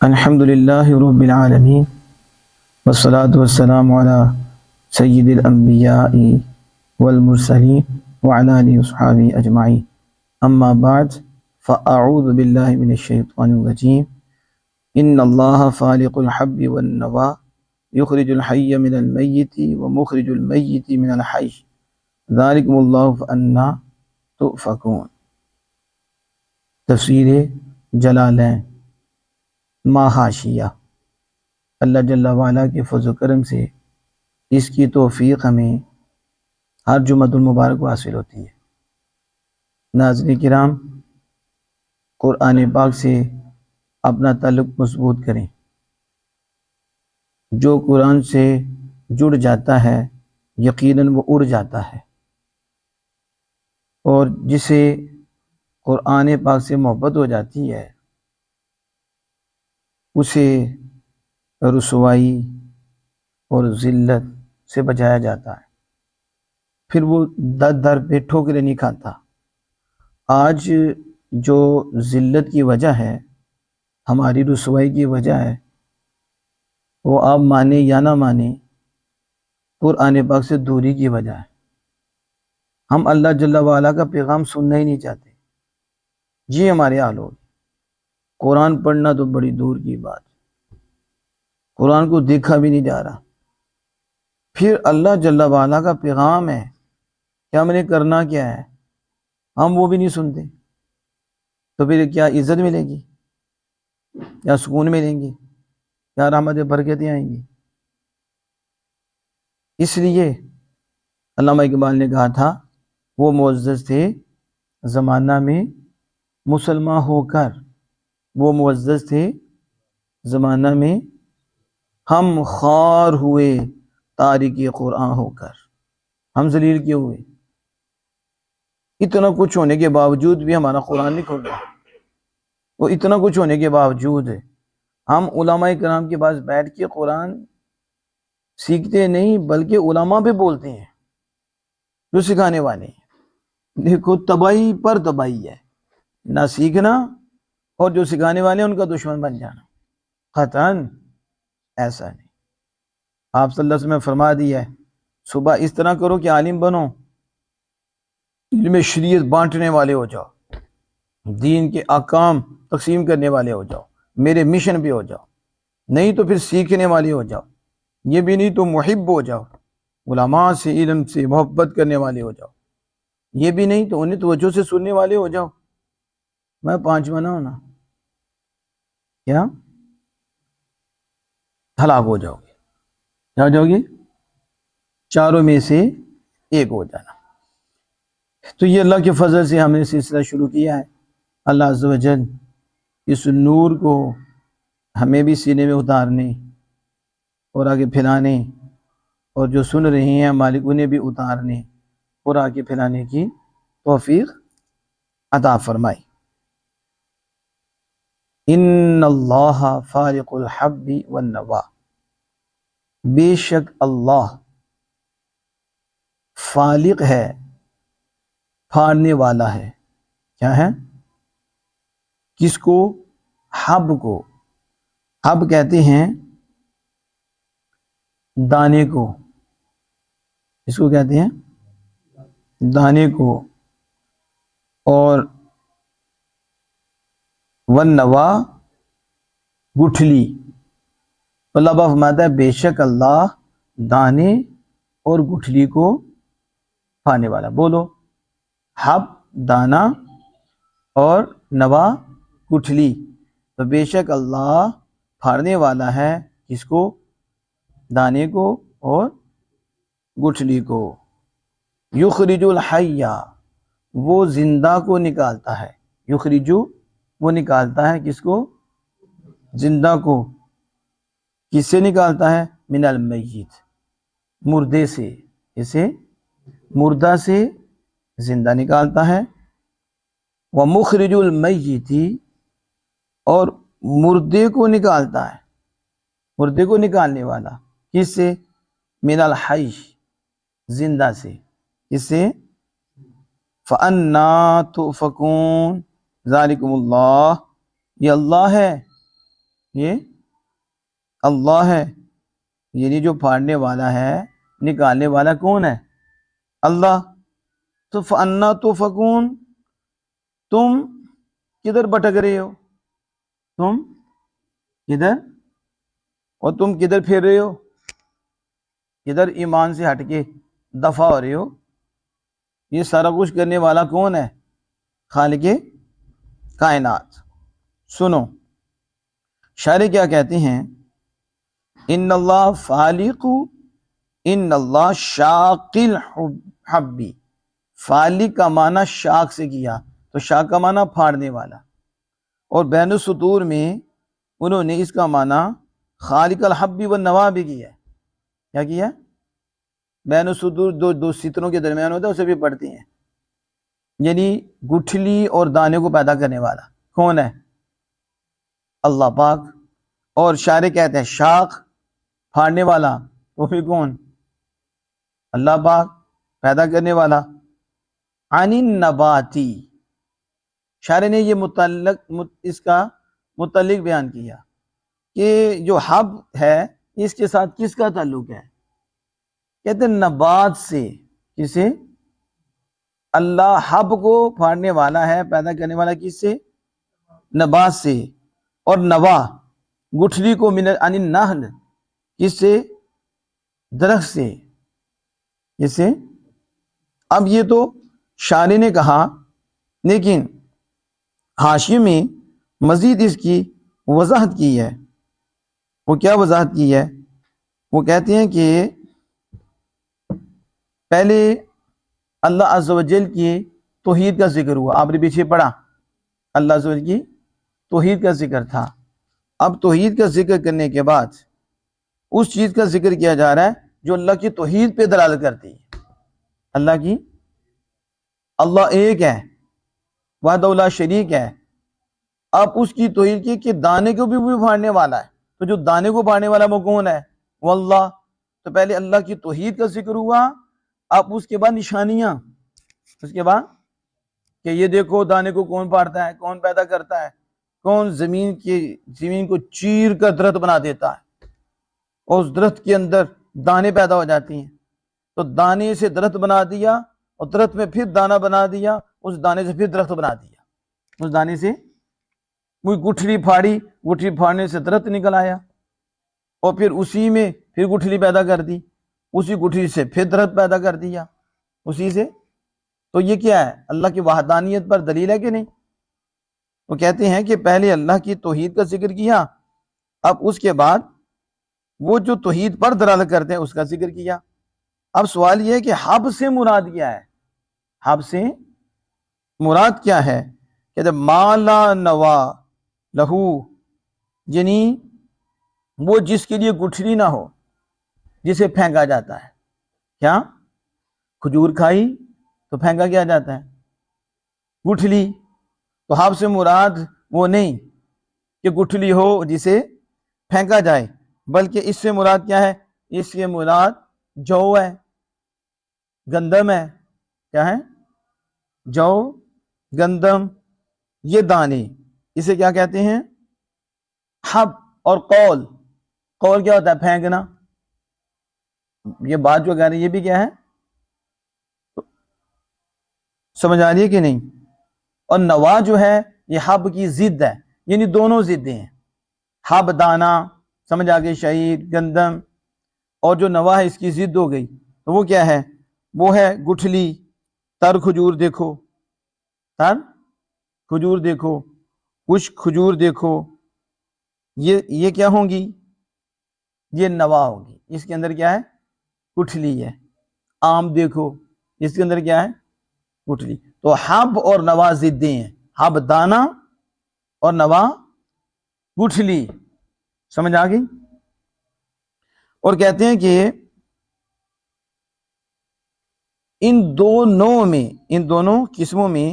الحمد للہ رب العالمین والصلاة والسلام علی سید الانبیاء والمرسلین وعلی آلہ وصحبہ اجمعین، اما بعد فاعوذ باللہ من الشیطان الرجیم۔ ان اللہ فالق الحب والنوى یخرج الحی من المیت ومخرج المیت من الحی ذالکم اللہ فانا تؤفکون۔ تفسیر جلالین ما حاشیہ۔ اللہ جل وعلا کے فضل و کرم سے اس کی توفیق ہمیں ہر جمعۃ المبارک کو حاصل ہوتی ہے۔ ناظرین کرام، قرآن پاک سے اپنا تعلق مضبوط کریں۔ جو قرآن سے جڑ جاتا ہے یقیناً وہ اڑ جاتا ہے، اور جسے قرآن پاک سے محبت ہو جاتی ہے اسے رسوائی اور ذلت سے بچایا جاتا ہے، پھر وہ در در پہ ٹھوکریں نہیں کھاتا۔ آج جو ذلت کی وجہ ہے، ہماری رسوائی کی وجہ ہے، وہ آپ مانیں یا نہ مانیں قرآن پاک سے دوری کی وجہ ہے۔ ہم اللہ جل وعلا کا پیغام سننا ہی نہیں چاہتے، جی ہمارے حال ہو۔ قرآن پڑھنا تو بڑی دور کی بات، قرآن کو دیکھا بھی نہیں جا رہا۔ پھر اللہ جل وعلا کا پیغام ہے کہ ہم نے کرنا کیا ہے، ہم وہ بھی نہیں سنتے، تو پھر کیا عزت ملے گی، کیا سکون ملیں گی، کیا رحمت برکتیں آئیں گی؟ اس لیے علامہ اقبال نے کہا تھا وہ معزز تھے زمانہ میں مسلمان ہو کر، وہ معزز تھے زمانہ میں ہم خوار ہوئے تارک قرآن ہو کر۔ ہم ذلیل کیوں ہوئے؟ اتنا کچھ ہونے کے باوجود بھی ہمارا قرآن نہیں کھل رہا۔ وہ اتنا کچھ ہونے کے باوجود ہم علماء کرام کے پاس بیٹھ کے قرآن سیکھتے نہیں بلکہ علماء پہ بولتے ہیں جو سکھانے والے ہیں۔ دیکھو تباہی پر تباہی ہے، نہ سیکھنا اور جو سکھانے والے ہیں ان کا دشمن بن جانا۔ قطعاً ایسا نہیں۔ آپ صلی اللہ علیہ وسلم نے فرما دیا ہے صبح اس طرح کرو کہ عالم بنو، علم شریعت بانٹنے والے ہو جاؤ، دین کے احکام تقسیم کرنے والے ہو جاؤ، میرے مشن پہ ہو جاؤ، نہیں تو پھر سیکھنے والے ہو جاؤ، یہ بھی نہیں تو محب ہو جاؤ، علماء سے علم سے محبت کرنے والے ہو جاؤ، یہ بھی نہیں تو انہیں توجہ سے سننے والے ہو جاؤ۔ میں پانچواں نہ ہونا، کیا ہلاک ہو جاؤ گے؟ کیا ہو جاؤ گے؟ چاروں میں سے ایک ہو جانا۔ تو یہ اللہ کے فضل سے ہم نے سلسلہ شروع کیا ہے۔ اللہ عز و جل اس نور کو ہمیں بھی سینے میں اتارنے اور آگے پھیلانے، اور جو سن رہے ہیں مالک انہیں بھی اتارنے اور آگے پھیلانے کی توفیق عطا فرمائے۔ ان اللہ فالق الحب والنوى، بے شک اللہ فالق ہے، پھاڑنے والا ہے۔ کیا ہے؟ کس کو؟ حب کو۔ حب کہتے ہیں دانے کو، اس کو کہتے ہیں دانے کو، اور والنوى گٹھلی۔ اللہ فرماتا ہے بے شک اللہ دانے اور گٹھلی کو پھاڑنے والا۔ بولو، حب دانا اور نوا گٹھلی، تو بے شک اللہ پھاڑنے والا ہے کس کو؟ دانے کو اور گٹھلی کو۔ یخرج الحی، وہ زندہ کو نکالتا ہے۔ یخرجو، وہ نکالتا ہے کس کو؟ زندہ کو۔ کس سے نکالتا ہے؟ من المیت، مردے سے۔ اسے مردہ سے زندہ نکالتا ہے۔ ومخرج المیت، اور مردے کو نکالتا ہے، مردے کو نکالنے والا کس سے؟ من الحی، زندہ سے۔ کس سے؟ فَأَنَّا تُؤْفَكُونَ، ذالکم اللہ، یہ اللہ ہے، یہ اللہ ہے، یعنی جو پھاڑنے والا ہے، نکالنے والا کون ہے؟ اللہ۔ تو فَأَنَّا تُؤْفَكُونَ، تم کدھر بھٹک رہے ہو؟ تم کدھر، اور تم کدھر پھر رہے ہو؟ کدھر ایمان سے ہٹ کے دفع ہو رہے ہو؟ یہ سارا کچھ کرنے والا کون ہے؟ خالق کائنات۔ سنو شاعر کیا کہتے ہیں، ان اللہ فالق، ان اللہ شاق الحبی، فالق کا معنی شاق سے کیا، تو شاق کا معنی پھاڑنے والا، اور بین السطور میں انہوں نے اس کا معنی خالق الحبی والنوا بھی کیا ہے۔ کیا کیا؟ بین السطور دو ستروں کے درمیان ہوتا ہے، اسے بھی پڑھتی ہیں، یعنی گٹھلی اور دانے کو پیدا کرنے والا کون ہے؟ اللہ پاک۔ اور شاعر کہتے ہیں شاخ پھاڑنے والا، وہ بھی کون؟ اللہ پاک، پیدا کرنے والا۔ عن النباتی، شاعر نے یہ اس کا متعلق بیان کیا کہ جو حب ہے اس کے ساتھ کس کا تعلق ہے؟ کہتے ہیں نبات سے۔ کسے؟ اللہ حب کو پھاڑنے والا ہے، پیدا کرنے والا کس سے؟ نبات سے۔ اور نوا گٹھلی کو من عن النحل، کس سے؟ درخت سے۔ کس سے؟ اب یہ تو شاعر نے کہا، لیکن حاشیے میں مزید اس کی وضاحت کی ہے۔ وہ کیا وضاحت کی ہے؟ وہ کہتے ہیں کہ پہلے اللہ عز و جل کی توحید کا ذکر ہوا، آپ نے پیچھے پڑھا، اللہ عز و جل کی توحید کا ذکر تھا۔ اب توحید کا ذکر کرنے کے بعد اس چیز کا ذکر کیا جا رہا ہے جو اللہ کی توحید پہ دلالت کرتی ہے۔ اللہ کی، اللہ ایک ہے، وحدہ لا شریک ہے۔ اب اس کی توحید کی کہ دانے کو بھی پھاڑنے والا ہے، تو جو دانے کو پھاڑنے والا وہ کون ہے؟ وہ اللہ۔ تو پہلے اللہ کی توحید کا ذکر ہوا، اب اس کے بعد نشانیاں، اس کے بعد کہ یہ دیکھو دانے کو کون پھاڑتا ہے، کون پیدا کرتا ہے، کون زمین کو چیر کر درخت بنا دیتا ہے، اور اس درخت کے اندر دانے پیدا ہو جاتی ہیں، تو دانے سے درخت بنا دیا، اور درخت میں پھر دانہ بنا دیا، اس دانے سے پھر درخت بنا دیا، اس دانے سے کوئی گٹھلی پھاڑی، گٹھلی پھاڑنے سے درخت نکل آیا، اور پھر اسی میں پھر گٹھلی پیدا کر دی، اسی گٹھلی سے پھر درخت پیدا کر دیا اسی سے۔ تو یہ کیا ہے؟ اللہ کی وحدانیت پر دلیل ہے کہ نہیں؟ وہ کہتے ہیں کہ پہلے اللہ کی توحید کا ذکر کیا، اب اس کے بعد وہ جو توحید پر دلالت کرتے ہیں اس کا ذکر کیا۔ اب سوال یہ ہے کہ حب سے مراد کیا ہے؟ حب سے مراد کیا ہے؟ کہ جب ما لا نوا لہو، یعنی وہ جس کے لیے گٹھلی نہ ہو، جسے پھینکا جاتا ہے۔ کیا؟ کھجور کھائی تو پھینکا کیا جاتا ہے؟ گٹھلی۔ تو حب سے مراد وہ نہیں کہ گٹھلی ہو جسے پھینکا جائے، بلکہ اس سے مراد کیا ہے؟ اس سے مراد جو ہے، گندم ہے۔ کیا ہے؟ جو، گندم، یہ دانے، اسے کیا کہتے ہیں؟ حب۔ اور قول، قول کیا ہوتا ہے؟ پھینکنا۔ یہ بات جو کہہ رہے ہیں یہ بھی کیا ہے؟ سمجھ آ رہی ہے کہ نہیں؟ اور نوا جو ہے یہ حب کی ضد ہے، یعنی دونوں ضدیں ہیں، حب دانا، سمجھ آگے، شعیر، گندم، اور جو نوا ہے اس کی ضد ہو گئی، تو وہ کیا ہے؟ وہ ہے گٹھلی۔ تر کھجور دیکھو، تر کھجور دیکھو، خشک کھجور دیکھو، یہ کیا ہوں گی؟ یہ نوا ہوگی، اس کے اندر کیا ہے؟ گٹھلی ہے۔ آم دیکھو، اس کے اندر کیا ہے؟ گٹھلی۔ تو حب اور نوا ضدیں ہیں، حب دانا اور نوا گٹھلی۔ سمجھ آ گئی؟ اور کہتے ہیں کہ ان دونوں قسموں میں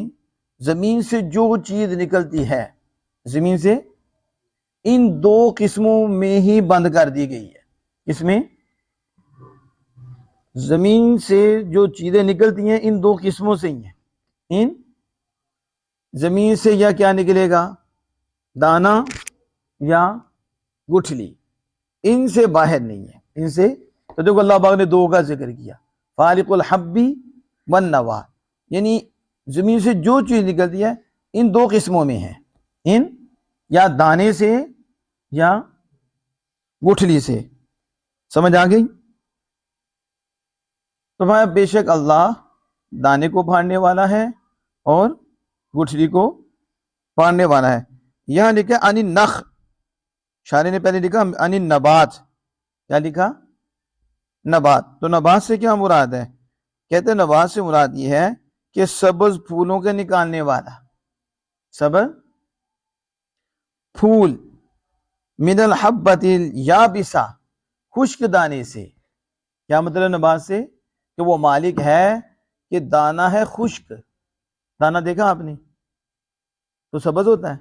زمین سے جو چیز نکلتی ہے، زمین سے ان دو قسموں میں ہی بند کر دی گئی ہے۔ اس میں زمین سے جو چیزیں نکلتی ہیں ان دو قسموں سے ہی ہیں، ان زمین سے یا کیا نکلے گا؟ دانا یا گٹھلی، ان سے باہر نہیں ہے، ان سے۔ تو دیکھو اللہ پاک نے دو کا ذکر کیا، فالق الحبی والنوا، یعنی زمین سے جو چیز نکلتی ہے ان دو قسموں میں ہے، ان یا دانے سے یا گٹھلی سے۔ سمجھ آ گئی؟ تو بھائی بے شک اللہ دانے کو پھاڑنے والا ہے اور گٹھلی کو پھاڑنے والا ہے۔ یہاں لکھا ان النخ، شاعر نے پہلے لکھا ان النبات، کیا لکھا؟ نبات۔ تو نبات سے کیا مراد ہے؟ کہتے ہیں نبات سے مراد یہ ہے کہ سبز پھولوں کے نکالنے والا، سبز پھول، من الحبۃ الیابسہ، خشک دانے سے۔ کیا مطلب نبات سے؟ کہ وہ مالک ہے کہ دانا ہے خشک، دانا دیکھا آپ نے تو سبز ہوتا ہے،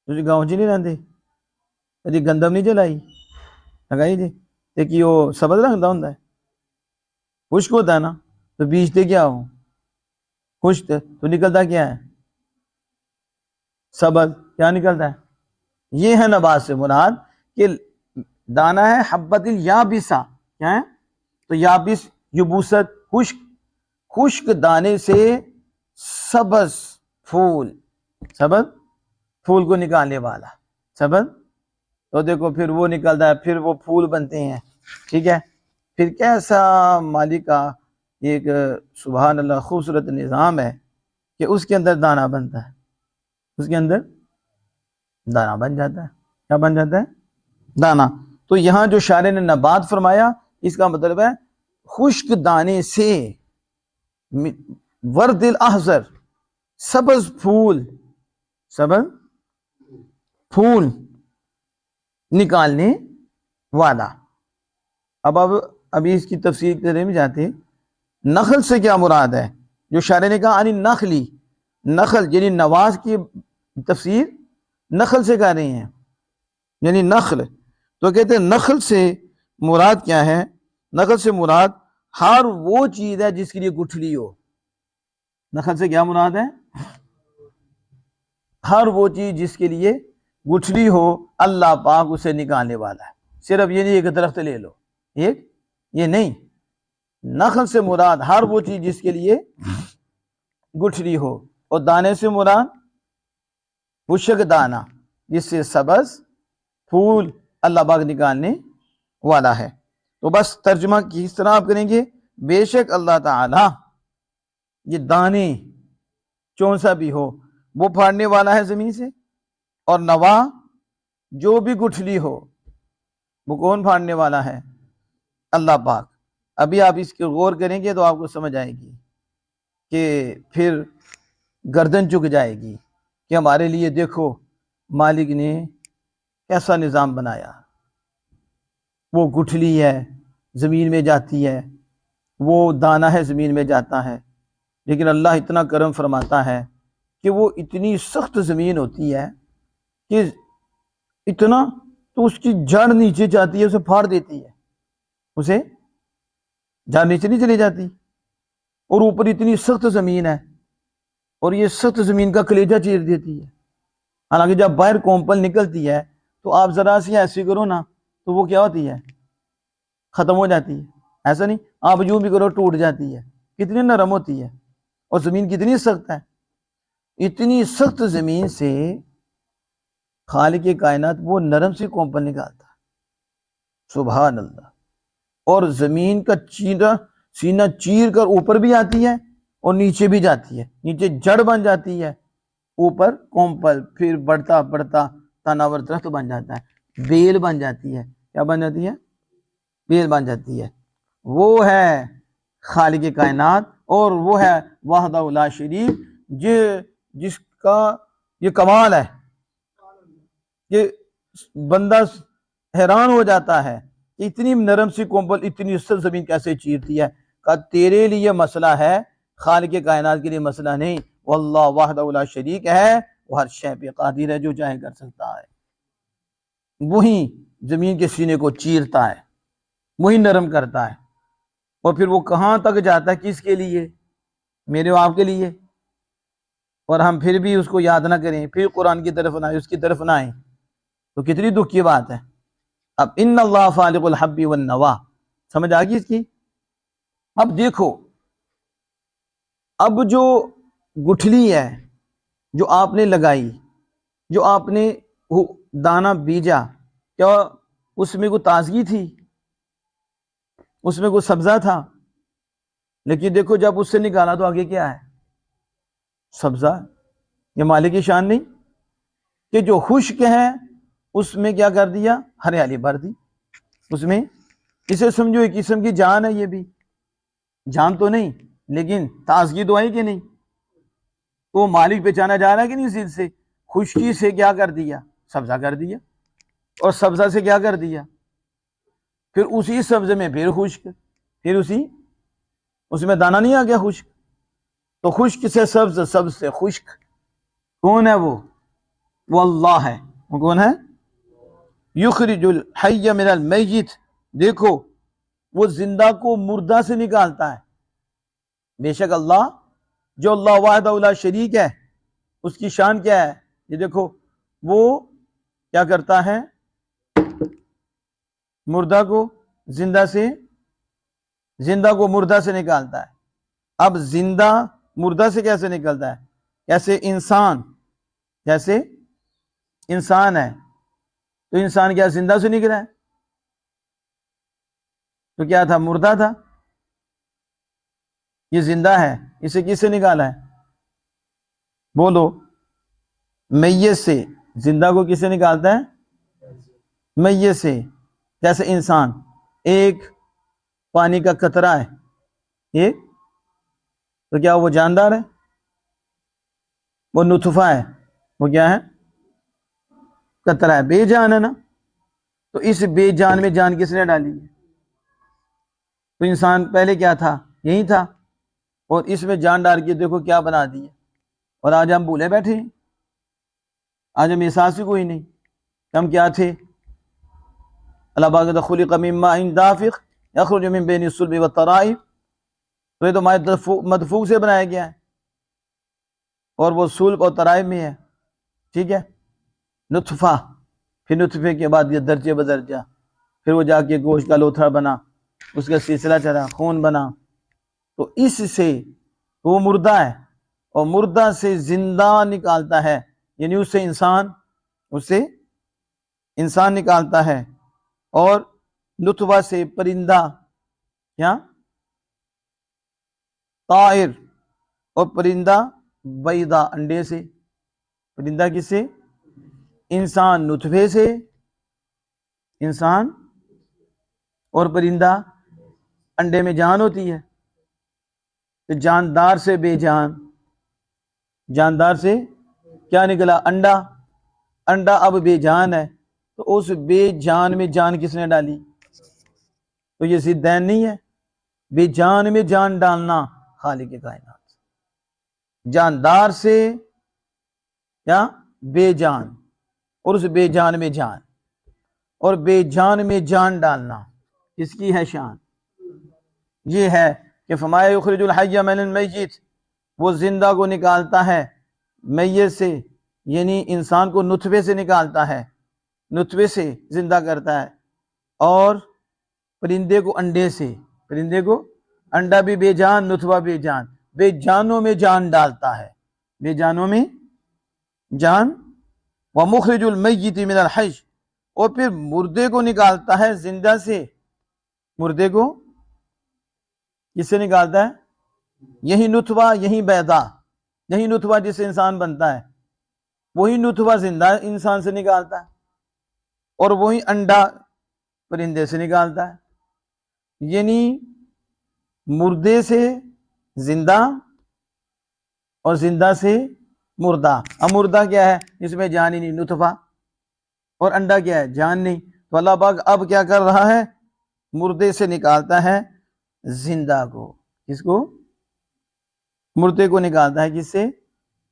تجھے گاؤں جی نہیں رہتے کدی گندم نہیں جلائی لگائی جی دیکھیے وہ سبز رنگ ہوں خشک ہوتا ہے نا، تو بیجتے کیا ہو؟ خشک، تو نکلتا کیا ہے؟ سبز۔ کیا نکلتا ہے؟ یہ ہے نبات سے مراد کہ دانا ہے حبۃ الیابسہ، کیا ہے؟ تو یابس یبوست، خشک، خشک دانے سے سبز پھول، سبز پھول کو نکالنے والا، سبز۔ تو دیکھو پھر وہ نکلتا ہے، پھر وہ پھول بنتے ہیں، ٹھیک ہے؟ پھر کیسا مالک کا ایک سبحان اللہ خوبصورت نظام ہے کہ اس کے اندر دانا بنتا ہے، اس کے اندر دانا بن جاتا ہے۔ کیا بن جاتا ہے؟ دانا۔ تو یہاں جو شاعر نے نبات فرمایا، اس کا مطلب ہے خشک دانے سے، ورد الاحزر، سبز پھول، سبز پھول نکالنے والا۔ ابھی اس کی تفسیر کرنے میں جاتے، نخل سے کیا مراد ہے؟ جو شاعر نے کہا ان نخلی، نخل یعنی نواز کی تفسیر نخل سے کر رہے ہیں، یعنی نخل۔ تو کہتے ہیں نخل سے مراد کیا ہے؟ نخل سے مراد ہر وہ چیز ہے جس کے لیے گٹھلی ہو۔ نخل سے کیا مراد ہے؟ ہر وہ چیز جس کے لیے گٹھلی ہو، اللہ پاک اسے نکالنے والا ہے۔ صرف یہ نہیں ایک درخت لے لو، ایک یہ نہیں، نخل سے مراد ہر وہ چیز جس کے لیے گٹھلی ہو، اور دانے سے مراد خشک دانا جس سے سبز پھول اللہ پاک نکالنے والا ہے۔ تو بس ترجمہ کس طرح آپ کریں گے؟ بے شک اللہ تعالی یہ دانے چون سا بھی ہو وہ پھاڑنے والا ہے زمین سے، اور نوا جو بھی گٹھلی ہو وہ کون پھاڑنے والا ہے؟ اللہ پاک۔ ابھی آپ اس کے غور کریں گے تو آپ کو سمجھ آئے گی کہ پھر گردن جھک جائے گی کہ ہمارے لیے دیکھو مالک نے کیسا نظام بنایا، وہ گٹھلی ہے زمین میں جاتی ہے، وہ دانہ ہے زمین میں جاتا ہے، لیکن اللہ اتنا کرم فرماتا ہے کہ وہ اتنی سخت زمین ہوتی ہے کہ اتنا، تو اس کی جڑ نیچے جاتی ہے، اسے پھاڑ دیتی ہے، اسے جڑ نیچے نہیں چلی جاتی، اور اوپر اتنی سخت زمین ہے، اور یہ سخت زمین کا کلیجہ چیر دیتی ہے۔ حالانکہ جب باہر کومپل نکلتی ہے تو آپ ذرا سی ایسی کرو نا تو وہ کیا ہوتی ہے؟ ختم ہو جاتی ہے، ایسا نہیں؟ آپ یوں بھی کرو ٹوٹ جاتی ہے، کتنی نرم ہوتی ہے، اور زمین کتنی سخت ہے۔ اتنی سخت زمین سے خالق کائنات وہ نرم سی کومپل نکالتا ہے، سبحان اللہ۔ اور زمین کا سینہ چیر کر اوپر بھی آتی ہے اور نیچے بھی جاتی ہے، نیچے جڑ بن جاتی ہے، اوپر کومپل، پھر بڑھتا بڑھتا تناور درخت بن جاتا ہے، بیل بن جاتی ہے۔ کیا بن جاتی ہے؟ بیل بن جاتی ہے۔ وہ ہے خالق کائنات، اور وہ ہے وحدہ لا شریک، جس کا یہ کمال ہے کہ بندہ حیران ہو جاتا ہے کہ اتنی نرم سی کومپل اتنی سخت زمین کیسے چیرتی ہے۔ کہ تیرے لیے مسئلہ ہے، خالق کائنات کے لیے مسئلہ نہیں۔ واللہ وحدہ لا شریک ہے، وہ ہر شے پہ قادر ہے، جو چاہے کر سکتا ہے۔ وہی زمین کے سینے کو چیرتا ہے، وہی نرم کرتا ہے، اور پھر وہ کہاں تک جاتا ہے؟ کس کے لیے؟ میرے و آپ کے لیے۔ اور ہم پھر بھی اس کو یاد نہ کریں، پھر قرآن کی طرف نہ آئیں، اس کی طرف نہ آئیں، تو کتنی دکھ کی بات ہے۔ اب ان اللہ فالق الحب والنوا، سمجھ آ گئی اس کی؟ اب دیکھو، اب جو گٹھلی ہے جو آپ نے لگائی، جو آپ نے دانہ بیجا، کیا اس میں کوئی تازگی تھی؟ اس میں کوئی سبزہ تھا؟ لیکن دیکھو جب اس سے نکالا تو آگے کیا ہے؟ سبزہ۔ یہ مالک کی شان نہیں کہ جو خشک ہے اس میں کیا کر دیا؟ ہریالی بھر دی اس میں۔ اسے سمجھو ایک قسم کی جان ہے، یہ بھی جان تو نہیں لیکن تازگی تو آئی کہ نہیں؟ تو مالک پہچانا جا رہا ہے کہ نہیں؟ ضد سے، خشکی سے کیا کر دیا؟ سبزہ کر دیا، اور سبزہ سے کیا کر دیا؟ پھر اسی سبزے میں پھر خشک، پھر اس میں دانہ نہیں آ گیا خشک؟ تو خشک سے سبز، سبز سے خشک، کون ہے وہ اللہ ہے۔ وہ کون ہے؟ یخرج الحی من المیت، دیکھو وہ زندہ کو مردہ سے نکالتا ہے۔ بے شک اللہ، جو اللہ وحدہ لا شریک ہے، اس کی شان کیا ہے؟ یہ دیکھو وہ کیا کرتا ہے؟ مردہ کو زندہ سے، زندہ کو مردہ سے نکالتا ہے۔ اب زندہ مردہ سے کیسے نکلتا ہے؟ جیسے انسان ہے، تو انسان کیا زندہ سے نکلا ہے؟ تو کیا تھا؟ مردہ تھا۔ یہ زندہ ہے، اسے کس سے نکالا ہے؟ بولو، میت سے۔ زندہ کو کس سے نکالتا ہے؟ میت سے۔ جیسے انسان، ایک پانی کا قطرہ ہے، ایک، تو کیا وہ جاندار ہے؟ وہ نطفہ ہے، وہ کیا ہے؟ قطرہ ہے، بے جان ہے نا۔ تو اس بے جان میں جان کس نے ڈالی ہے؟ تو انسان پہلے کیا تھا؟ یہی تھا، اور اس میں جان ڈال کے دیکھو کیا بنا دی ہے۔ اور آج ہم بھولے بیٹھے ہیں، آج ہم احساس ہی کوئی نہیں کہ ہم کیا تھے۔ اللہ باغ خلق من ماء دافق یخرج من بین الصلب والترائب، تو یہ تو مدفوع سے بنایا گیا ہے، اور وہ صلب اور ترائب میں ہے، ٹھیک ہے۔ نطفہ، پھر نطفے کے بعد یہ درجے بدرجہ، پھر وہ جا کے گوشت کا لوتھڑا بنا، اس کا سلسلہ چلا، خون بنا۔ تو اس سے وہ مردہ ہے، اور مردہ سے زندہ نکالتا ہے، یعنی اس سے انسان نکالتا ہے، اور نطفہ سے پرندہ، کیا؟ طائر، اور پرندہ بیضہ، انڈے سے۔ پرندہ کس سے؟ انسان نطفے سے، انسان، اور پرندہ انڈے میں جان ہوتی ہے، تو جاندار سے بے جان، جاندار سے کیا نکلا؟ انڈا۔ انڈا اب بے جان ہے، تو اس بے جان میں جان کس نے ڈالی؟ تو یہ ضدین نہیں ہے؟ بے جان میں جان ڈالنا خالق کائنات، جاندار سے کیا؟ بے جان، اور اس بے جان میں جان، اور بے جان میں جان ڈالنا کس کی ہے شان؟ یہ ہے کہ فرمایا یخرج الحی من المیت، وہ زندہ کو نکالتا ہے میت سے، یعنی انسان کو نطفے سے نکالتا ہے، نطفے سے زندہ کرتا ہے، اور پرندے کو انڈے سے، پرندے کو انڈا بھی بے جان، نطفہ بے جان، بے جانوں میں جان ڈالتا ہے، بے جانوں میں جان۔ ومخرج المیت من الحی، اور پھر مردے کو نکالتا ہے زندہ سے۔ مردے کو کس سے نکالتا ہے؟ یہی نطفہ، یہی بیضہ، یہی نطفہ جس سے انسان بنتا ہے، وہی نطفہ زندہ انسان سے نکالتا ہے، اور وہی انڈا پرندے سے نکالتا ہے، یعنی مردے سے زندہ، اور زندہ سے مردہ۔ اب مردہ کیا ہے؟ اس میں جان ہی نہیں، نطفہ، اور انڈا کیا ہے؟ جان نہیں۔ تو اللہ پاک اب کیا کر رہا ہے؟ مردے سے نکالتا ہے زندہ کو۔ کس کو؟ مردے کو نکالتا ہے کس سے؟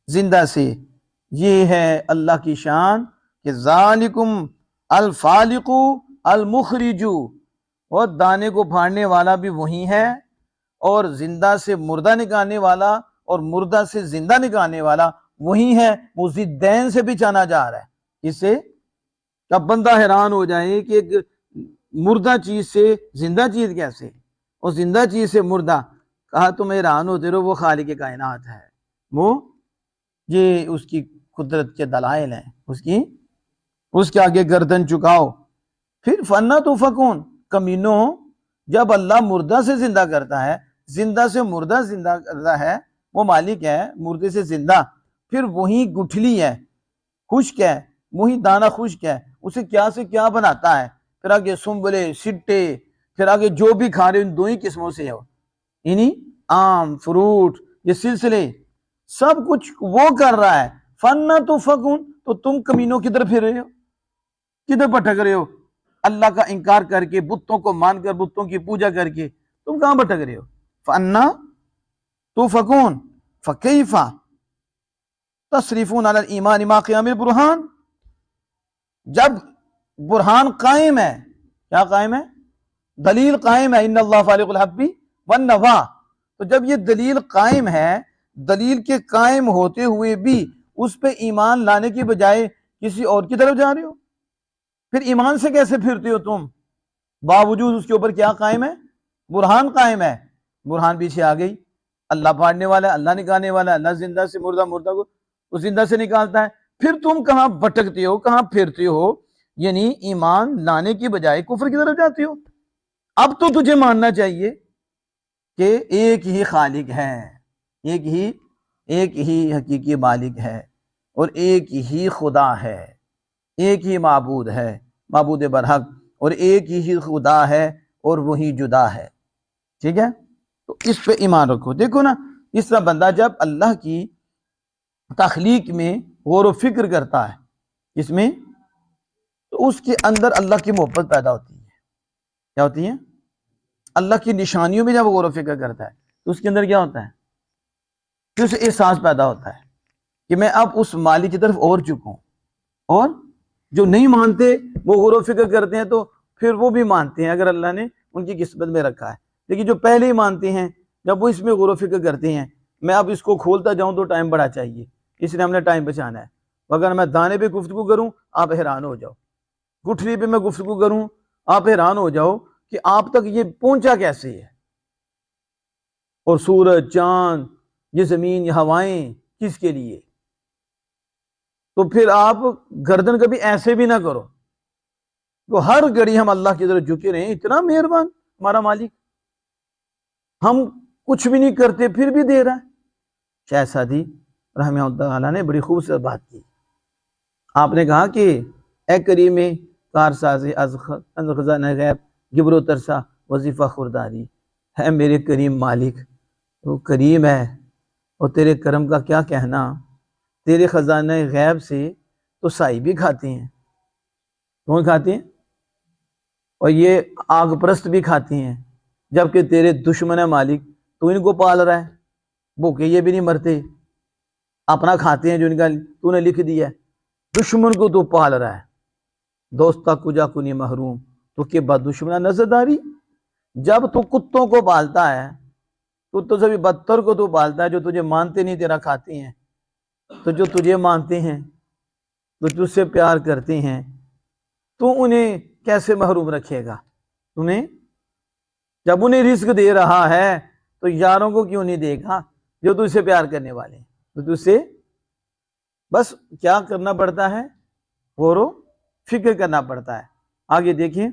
زندہ سے۔ یہ ہے اللہ کی شان کہ ذالکم الفالق المخرج، اور دانے کو پھاڑنے والا بھی وہی ہے، اور زندہ سے مردہ نکالنے والا، اور مردہ سے زندہ نکالنے والا وہی ہے، وہ ضدین سے بھی جانا جا رہا ہے۔ اس سے اب بندہ حیران ہو جائے کہ ایک مردہ چیز سے زندہ چیز کیسے، اور زندہ چیز سے مردہ، کہا تم حیران ہوتے رہو، وہ خالق کائنات ہے، وہ یہ اس کی قدرت کے دلائل ہیں، اس کے آگے گردن چکاؤ۔ پھر فنا تو فکون، کمینوں، جب اللہ مردہ سے زندہ کرتا ہے، زندہ سے مردہ زندہ کرتا ہے، وہ مالک ہے مردے سے زندہ، پھر وہی گٹھلی ہے، خشک ہے، وہی دانہ خشک ہے، اسے کیا سے کیا بناتا ہے، پھر آگے سنبلے سٹے، پھر آگے جو بھی کھا رہے ان دو ہی قسموں سے ہو، یعنی آم، فروٹ، یہ سلسلے سب کچھ وہ کر رہا ہے۔ فنا تو فکون، تو تم کمینوں کدھر پھر رہے ہو، کدھر بھٹک رہے ہو؟ اللہ کا انکار کر کے، بتوں کو مان کر، بتوں کی پوجا کر کے تم کہاں بھٹک رہے ہو؟ فَأَنَّا تُؤْفَكُونَ فَكَيْفَ تَصْرِفُونَ عَلَى الْإِيمَانِ مَا قِيَامِ الْبُرْهَانِ، جب برہان قائم ہے، کیا قائم ہے؟ دلیل قائم ہے، ان اللہ فالق الحب والنوا، تو جب یہ دلیل قائم ہے، دلیل کے قائم ہوتے ہوئے بھی اس پہ ایمان لانے کی بجائے کسی اور کی طرف جا رہے ہو، پھر ایمان سے کیسے پھرتے ہو تم؟ باوجود اس کے اوپر کیا قائم ہے؟ برہان قائم ہے۔ برہان پیچھے آ گئی، اللہ پاڑنے والا ہے، اللہ نکالنے والا ہے، اللہ زندہ سے مردہ، مردہ کو زندہ سے نکالتا ہے، پھر تم کہاں بھٹکتے ہو، کہاں پھرتے ہو؟ یعنی ایمان لانے کی بجائے کفر کی طرف جاتے ہو۔ اب تو تجھے ماننا چاہیے کہ ایک ہی خالق ہے، ایک ہی حقیقی مالک ہے، اور ایک ہی خدا ہے، ایک ہی معبود ہے، معبود برحق، اور ایک ہی خدا ہے، اور وہی جدا ہے۔ ٹھیک ہے، تو اس پہ ایمان رکھو۔ دیکھو نا، اس طرح بندہ جب اللہ کی تخلیق میں غور و فکر کرتا ہے، اس میں، تو اس کے اندر اللہ کی محبت پیدا ہوتی ہے۔ کیا ہوتی ہے؟ اللہ کی نشانیوں میں جب غور و فکر کرتا ہے تو اس کے اندر کیا ہوتا ہے؟ پھر اسے احساس پیدا ہوتا ہے کہ میں اب اس مالک کی طرف اور چکا ہوں، اور جو نہیں مانتے وہ غور و فکر کرتے ہیں تو پھر وہ بھی مانتے ہیں اگر اللہ نے ان کی قسمت میں رکھا ہے، لیکن جو پہلے ہی مانتے ہیں جب وہ اس میں غور و فکر کرتے ہیں، میں اب اس کو کھولتا جاؤں تو ٹائم بڑا چاہیے، اس لیے ہم نے ٹائم بچانا ہے، اگر میں دانے پہ گفتگو کروں آپ حیران ہو جاؤ، گٹھلی پہ میں گفتگو کروں آپ حیران ہو جاؤ کہ آپ تک یہ پہنچا کیسے ہے، اور سورج، چاند، یہ زمین، یہ ہوائیں کس کے لیے؟ تو پھر آپ گردن کبھی ایسے بھی نہ کرو، تو ہر گھڑی ہم اللہ کی طرف جھکے رہے ہیں، اتنا مہربان ہمارا مالک، ہم کچھ بھی نہیں کرتے پھر بھی دے رہا ہے۔ شاہ سعدی رحمہ اللہ تعالیٰ نے بڑی خوبصورت بات کی، آپ نے کہا کہ اے کریم کار ساز از خزانہ غیب گبر و ترسا وظیفہ خورداری، ہے میرے کریم مالک، تو کریم ہے، اور تیرے کرم کا کیا کہنا، تیرے خزانہ غیب سے تو سائی بھی کھاتے ہیں، کون کھاتے ہیں؟ اور یہ آگ پرست بھی کھاتے ہیں، جبکہ تیرے دشمن ہے مالک، تو ان کو پال رہا ہے، بھوکے یہ بھی نہیں مرتے، اپنا کھاتے ہیں جو ان کا تو نے لکھ دیا ہے، دشمن کو تو پال رہا ہے، دوستا کجا کنی محروم تو کہ بعد دشمنہ نظر داری، جب تو کتوں کو پالتا ہے، کتوں سے بھی بدتر کو تو پالتا ہے، جو تجھے مانتے نہیں تیرا کھاتے ہیں، تو جو تجھے مانتے ہیں، تو تجھ سے پیار کرتے ہیں، تو انہیں کیسے محروم رکھے گا؟ انہیں جب انہیں رزق دے رہا ہے تو یاروں کو کیوں نہیں دے گا جو تجھ سے پیار کرنے والے ہیں؟ تو تجھ سے بس کیا کرنا پڑتا ہے؟ غور و فکر کرنا پڑتا ہے۔ آگے دیکھیں،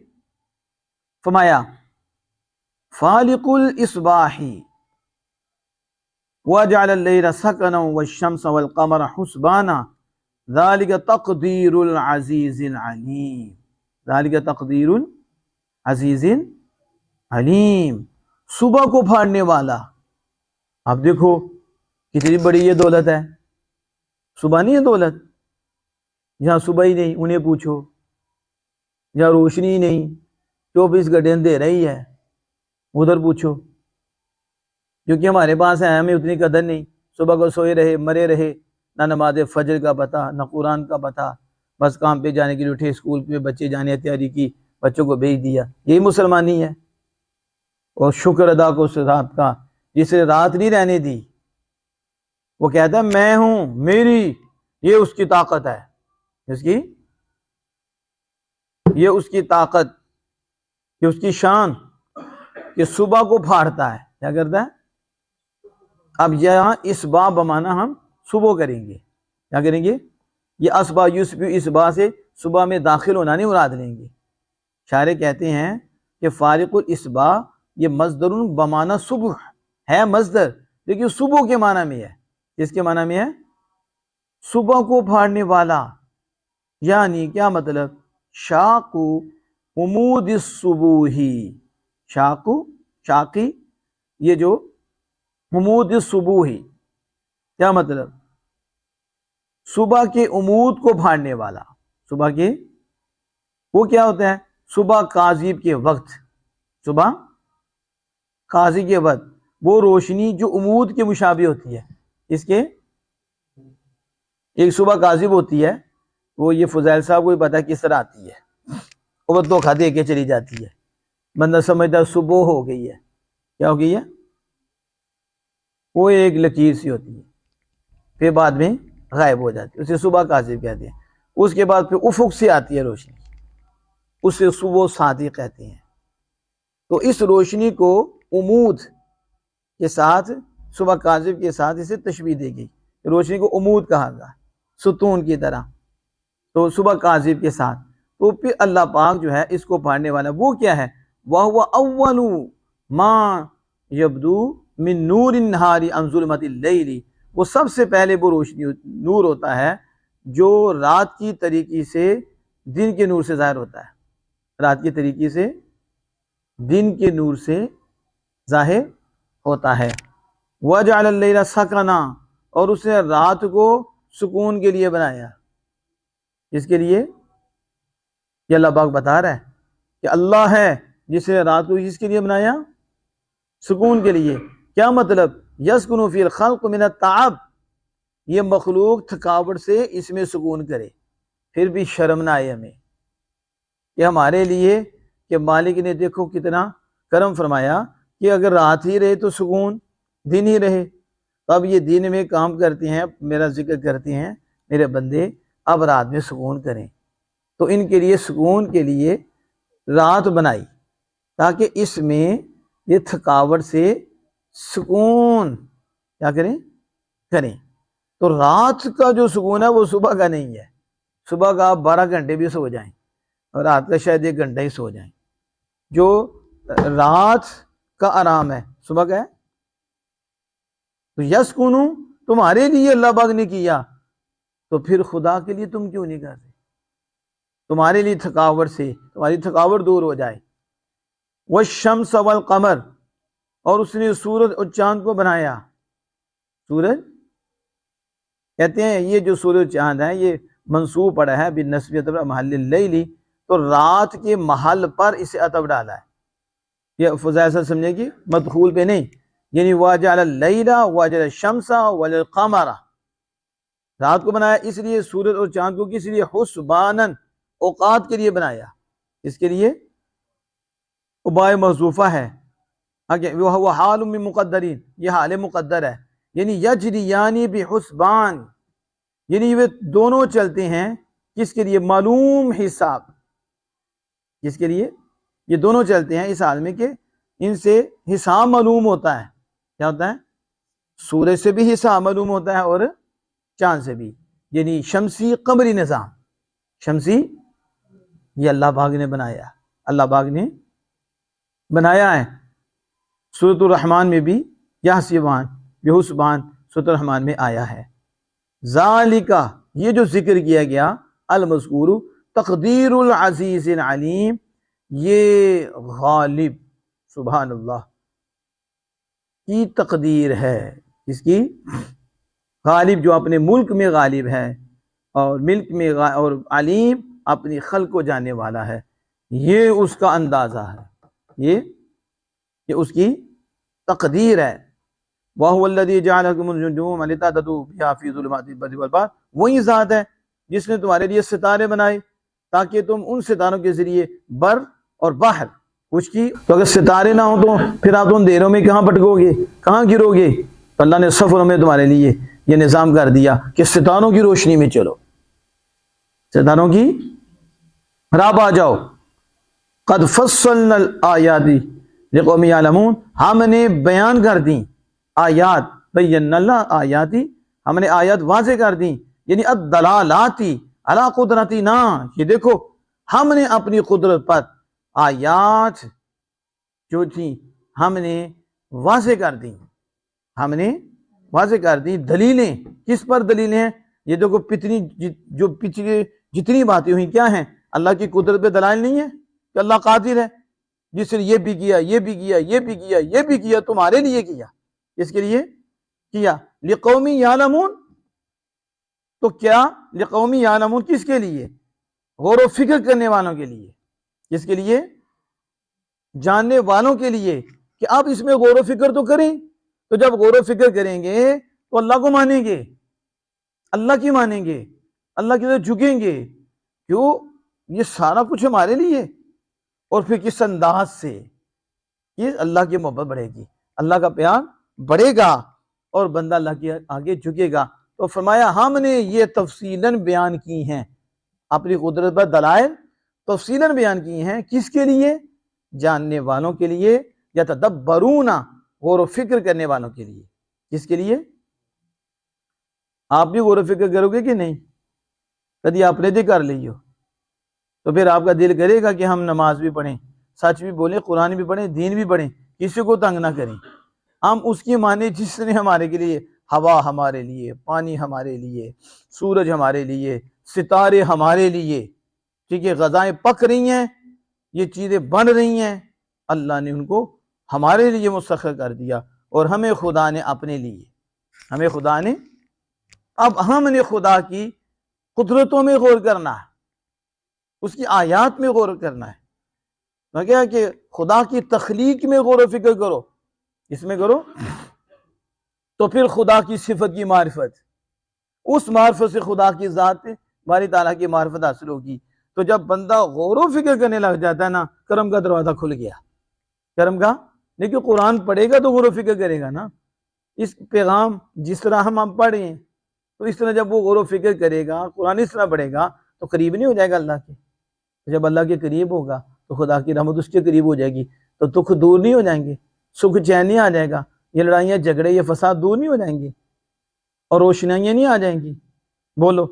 فرمایا فالق الاصباح وجعل الليل سكنا والشمس والقمر حسبانا ذلك تقدیر العزیز العلیم، ذلك تقدیر عزیز علیم، صبح کو پھاڑنے والا۔ اب دیکھو کتنی بڑی یہ دولت ہے، صبح نہیں ہے دولت، جہاں صبح ہی نہیں انہیں پوچھو، جہاں روشنی ہی نہیں 24 گھنٹے اندھیرا ہی ہے ادھر پوچھو، کیونکہ ہمارے پاس ہے ہمیں اتنی قدر نہیں، صبح کو سوئے رہے مرے رہے، نہ نماز فجر کا پتہ نہ قرآن کا پتہ، بس کام پہ جانے کے لیے اٹھے، اسکول میں بچے جانے تیاری کی، بچوں کو بھیج دیا، یہی مسلمانی ہے۔ اور شکر ادا کو اس رات کا جسے رات نہیں رہنے دی، وہ کہتا ہے میں ہوں، میری، یہ اس کی طاقت ہے، یہ اس کی طاقت، یہ اس کی شان، کہ صبح کو پھاڑتا ہے. کیا کرتا ہے؟ اب یہاں اسبا بمانا ہم صبح کریں گے. کیا کریں گے؟ یہ اسبا یوسف اسبا سے صبح میں داخل ہونا نہیں مراد لیں گے. شاعر کہتے ہیں کہ فارق الاسبا یہ مصدر بمانا صبح ہے، مصدر، لیکن صبح کے معنی میں ہے. اس کے معنی میں ہے صبح کو پھاڑنے والا. یعنی کیا مطلب؟ شاقو عمود الصبوحی، شاقی یہ جو عمود الصبوحی، کیا مطلب؟ صبح کے عمود کو پھاڑنے والا. صبح کے وہ کیا ہوتا ہے؟ صبح کاذب کے وقت، صبح قاضی کے وقت وہ روشنی جو عمود کے مشابہ ہوتی ہے. اس کے ایک صبح کاذب ہوتی ہے، وہ یہ فضیل صاحب کو پتا کس طرح آتی ہے، وہ دھوکہ دے کے چلی جاتی ہے. بندہ سمجھتا صبح ہو گئی ہے. کیا ہو گئی ہے؟ وہ ایک لکیر سی ہوتی ہے، پھر بعد میں غائب ہو جاتی ہے، اسے صبح کاذب کہتے ہیں. اس کے بعد پھر افق سے آتی ہے روشنی، اسے صبح صادق کہتے ہیں. تو اس روشنی کو عمود کے ساتھ، صبح کاذب کے ساتھ اسے تشبیہ دی گئی. روشنی کو عمود کہا گیا، ستون کی طرح. تو صبح کاذب کے ساتھ، تو پھر اللہ پاک جو ہے اس کو پھاڑنے والا وہ کیا ہے؟ وَهُوَ أَوَّلُ مَا يَبْدُو مِن نُورِ النَّهَارِ عَنْ ظُلْمَةِ اللَّيْلِ. وہ سب سے پہلے وہ روشنی نور ہوتا ہے جو رات کی طریقے سے دن کے نور سے ظاہر ہوتا ہے. رات کی طریقے سے دن کے نور سے ظاہر ہوتا ہے. وَجَعَلَ اللَّيْلَ سَكَنًا، اور اس نے رات کو سکون کے لیے بنایا. اس کے لیے یہ اللہ پاک بتا رہا ہے کہ اللہ ہے جس نے رات کو اس کے لیے بنایا، سکون کے لیے. کیا مطلب؟ یسکن فی الخلق من التعب، یہ مخلوق تھکاوٹ سے اس میں سکون کرے. پھر بھی شرم نہ آئے ہمیں کہ ہمارے لیے کہ مالک نے دیکھو کتنا کرم فرمایا کہ اگر رات ہی رہے تو سکون، دن ہی رہے. تو اب یہ دن میں کام کرتے ہیں، میرا ذکر کرتے ہیں میرے بندے، اب رات میں سکون کریں. تو ان کے لیے سکون کے لیے رات بنائی تاکہ اس میں یہ تھکاوٹ سے سکون کیا کریں. تو رات کا جو سکون ہے وہ صبح کا نہیں ہے. صبح کا آپ 12 گھنٹے بھی سو جائیں اور رات کا شاید 1 گھنٹہ ہی سو جائیں. جو رات کا آرام ہے صبح کا ہے. تو یسکنو تمہارے لیے اللہ پاک نے کیا، تو پھر خدا کے لیے تم کیوں نہیں کرتے؟ تمہارے لیے تھکاوٹ سے تمہاری تھکاوٹ دور ہو جائے. والشمس والقمر، اور اس نے سورج اور چاند کو بنایا. سورج کہتے ہیں یہ جو سورج چاند ہے یہ منصوب پڑا ہے بالنسبت محل اللیل، تو رات کے محل پر اسے عطف ڈالا ہے. یہ فضائل سے سمجھے گی، مدخول پہ نہیں. یعنی وَجَعَلَ اللَّيْلَ وَجَعَلَ الشَّمْسَ وَالْقَمَرَ، رات کو بنایا اس لیے، سورج اور چاند کو کس لیے؟ حسباناً، اوقات کے لیے بنایا. اس کے لیے ابائے محذوفہ ہے. وہ حال من مقدرین، یہ حال مقدر ہے. یعنی یجریانی بحسبان، یعنی وہ دونوں چلتے ہیں کس کے لیے؟ معلوم حساب. کس کے لیے؟ یہ دونوں چلتے ہیں اس حال میں کہ ان سے حساب معلوم ہوتا ہے. کیا ہوتا ہے؟ سورج سے بھی حساب معلوم ہوتا ہے اور چاند سے بھی. یعنی شمسی قمری نظام، شمسی یہ اللہ پاک نے بنایا، اللہ پاک نے بنایا ہے. سورۃ الرحمن میں بھی یحسبان بحسبان سورۃ الرحمن میں آیا ہے. ذالکا، یہ جو ذکر کیا گیا، المذکور تقدیر العزیز العلیم، یہ غالب سبحان اللہ کی تقدیر ہے. اس کی غالب جو اپنے ملک میں غالب ہے اور ملک میں اور علیم اپنی خلق کو جاننے والا ہے. یہ اس کا اندازہ ہے، یہ اس کی تقدیر ہے. وَهُوَ الَّذِي جَعَلَكُمُ النُّجُومَ لِتَهْتَدُوا بِهَا فِي ظُلُمَاتِ الْبَرِّ وَالْبَحْرِ، وہی ذات ہے جس نے تمہارے لیے ستارے بنائے تاکہ تم ان ستاروں کے ذریعے بر اور بحر کچھ کی. تو اگر ستارے نہ ہوں تو پھر آپ تو اندھیروں میں کہاں بھٹکو گے، کہاں گرو گے؟ تو اللہ نے سفروں میں تمہارے لیے یہ نظام کر دیا کہ ستاروں کی روشنی میں چلو، ستاروں کی راہ آ جاؤ. قد فصلنا الآیات لقوم یعلمون، ہم نے بیان کر دیں آیات، بینا اللہ آیاتی، ہم نے آیات واضح کر دیں، یعنی الدلالاتی علی قدرتنا، یہ دیکھو ہم نے اپنی قدرت پر آیات جو تھی ہم نے واضح کر دیں، ہم نے واضح کر دی. دلیلیں کس پر دلیلیں ہیں؟ یہ دیکھو جو پچھلی جتنی باتیں ہوئی کیا ہیں؟ اللہ کی قدرت پہ دلائل نہیں ہے کہ اللہ قادر ہے، جس نے یہ بھی کیا، یہ بھی کیا، یہ بھی کیا، یہ بھی کیا، تمہارے لیے کیا. اس کے لیے کیا لقوم یعلمون. تو کیا لقوم یعلمون کس کے لیے؟ غور و فکر کرنے والوں کے لیے. کس کے لیے؟ جاننے والوں کے لیے کہ آپ اس میں غور و فکر تو کریں. تو جب غور و فکر کریں گے تو اللہ کو مانیں گے، اللہ کی مانیں گے، اللہ کی طرف جھکیں گے. کیوں؟ یہ سارا کچھ ہمارے لیے. اور پھر کس انداز سے یہ اللہ کی محبت بڑھے گی، اللہ کا پیار بڑھے گا اور بندہ اللہ کے آگے جھکے گا. تو فرمایا ہم نے یہ تفصیلاً بیان کی ہیں، اپنی قدرت پر دلائل تفصیلاً بیان کی ہیں. کس کے لیے؟ جاننے والوں کے لیے، یا تدبرون، غور و فکر کرنے والوں کے لیے. کس کے لیے؟ آپ بھی غور و فکر کرو گے کہ نہیں؟ کدی آپ نے کر لی ہو تو پھر آپ کا دل کرے گا کہ ہم نماز بھی پڑھیں، سچ بھی بولیں، قرآن بھی پڑھیں، دین بھی پڑھیں، کسی کو تنگ نہ کریں. ہم اس کی مانیں جس نے ہمارے کے لیے ہوا ہمارے لیے، پانی ہمارے لیے، سورج ہمارے لیے، ستارے ہمارے لیے، ٹھیک ہے، غذائیں پک رہی ہیں، یہ چیزیں بن رہی ہیں، اللہ نے ان کو ہمارے لیے مسخر کر دیا. اور ہمیں خدا نے اپنے لیے، ہمیں خدا نے، اب ہم نے خدا کی قدرتوں میں غور کرنا ہے، اس کی آیات میں غور کرنا ہے. تو کیا کہ خدا کی تخلیق میں غور و فکر کرو، اس میں کرو، تو پھر خدا کی صفت کی معرفت، اس معرفت سے خدا کی ذات باری تعالیٰ کی معرفت حاصل ہوگی. تو جب بندہ غور و فکر کرنے لگ جاتا ہے نا، کرم کا دروازہ کھل گیا. کرم کا، لیکن قرآن پڑھے گا تو غور و فکر کرے گا نا. اس پیغام جس طرح ہم پڑھے ہیں تو اس طرح جب وہ غور و فکر کرے گا، قرآن اس طرح پڑھے گا تو قریب نہیں ہو جائے گا اللہ کے. جب اللہ کے قریب ہوگا تو خدا کی رحمت اس کے قریب ہو جائے گی، تو دکھ دور نہیں ہو جائیں گے، سکھ چین نہیں آ جائے گا، یہ لڑائیاں جھگڑے یہ فساد دور نہیں ہو جائیں گے، اور روشنائیاں نہیں آ جائیں گی. بولو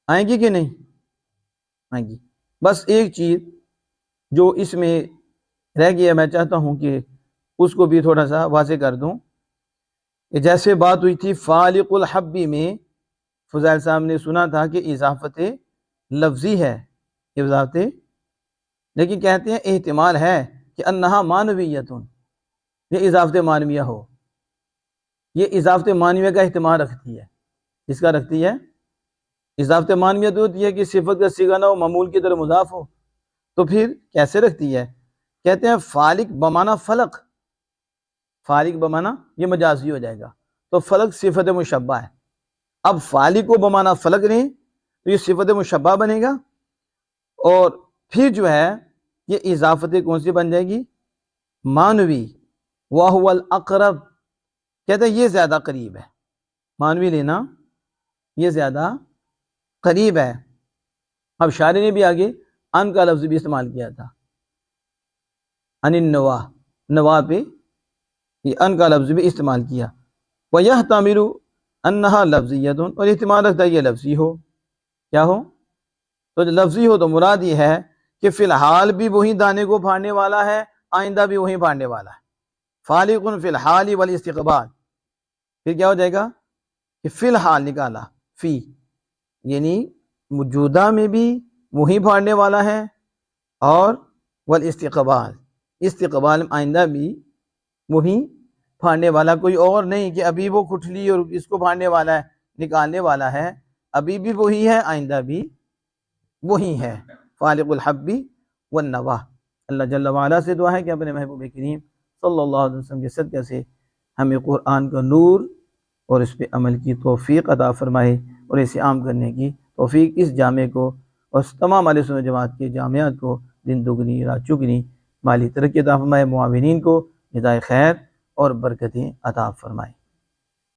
آئیں گی کہ نہیں آئیں گی؟ بس ایک چیز جو اس میں رہ گیا، میں چاہتا ہوں کہ اس کو بھی تھوڑا سا واضح کر دوں. کہ جیسے بات ہوئی تھی فالق الحبی میں، فضائل صاحب نے سنا تھا کہ اضافت لفظی ہے، اضافت، لیکن کہتے ہیں احتمال ہے کہ انہا معنویتن، یہ اضافت معنویہ ہو. یہ اضافت معنویہ کا احتمال رکھتی ہے. اس کا رکھتی ہے اضافت معنویہ تو ہوتی ہے کہ صفت کا صیغہ نہ ہو، معمول کی طرف مضاف ہو. تو پھر کیسے رکھتی ہے؟ کہتے ہیں فالق بمعنی فلق، فالق بمعنی یہ مجازی ہو جائے گا، تو فلق صفت مشبہ ہے. اب فالق کو بمعنی فلق نہیں تو یہ صفت مشبہ بنے گا، اور پھر جو ہے یہ اضافت کون سی بن جائے گی؟ معنوی. وَهُوَ الْأَقْرَبُ، کہتے ہیں یہ زیادہ قریب ہے، معنوی لینا یہ زیادہ قریب ہے. اب شاعر نے بھی آگے ان کا لفظ بھی استعمال کیا تھا، ان النوا، نوا پہ یہ ان کا لفظ بھی استعمال کیا. وَيَحْتَمِلُ أَنَّهَا لَفْظِيَّةٌ، اور احتمال رکھتا ہے یہ لفظی ہو. کیا ہو؟ تو جو لفظی ہو تو مراد یہ ہے کہ فی الحال بھی وہی دانے کو پھاڑنے والا ہے، آئندہ بھی وہی پھاڑنے والا ہے. فالق فی الحال والاستقبال، پھر کیا ہو جائے گا کہ فی الحال نکالا، فی یعنی موجودہ میں بھی وہی پھاڑنے والا ہے، اور والاستقبال، استقبال میں آئندہ بھی وہی پھاڑنے والا، کوئی اور نہیں کہ ابھی وہ کٹھلی اور اس کو پھاڑنے والا ہے، نکالنے والا ہے، ابھی بھی وہی ہے، آئندہ بھی وہی ہے. فالق الحبی والنوا. اللہ جل وعلا سے دعا ہے کہ اپنے محبوب کریم صلی اللہ علیہ وسلم کے صدقے سے ہمیں قرآن کا نور اور اس پہ عمل کی توفیق عطا فرمائے، اور اسے عام کرنے کی توفیق اس جامع کو اور تمام اہل سنت جماعت کے جامعات کو دن دگنی رات چگنی مالی ترقی عطا فرمائے، معاونین کو ہدایت خیر اور برکتیں عطا فرمائے.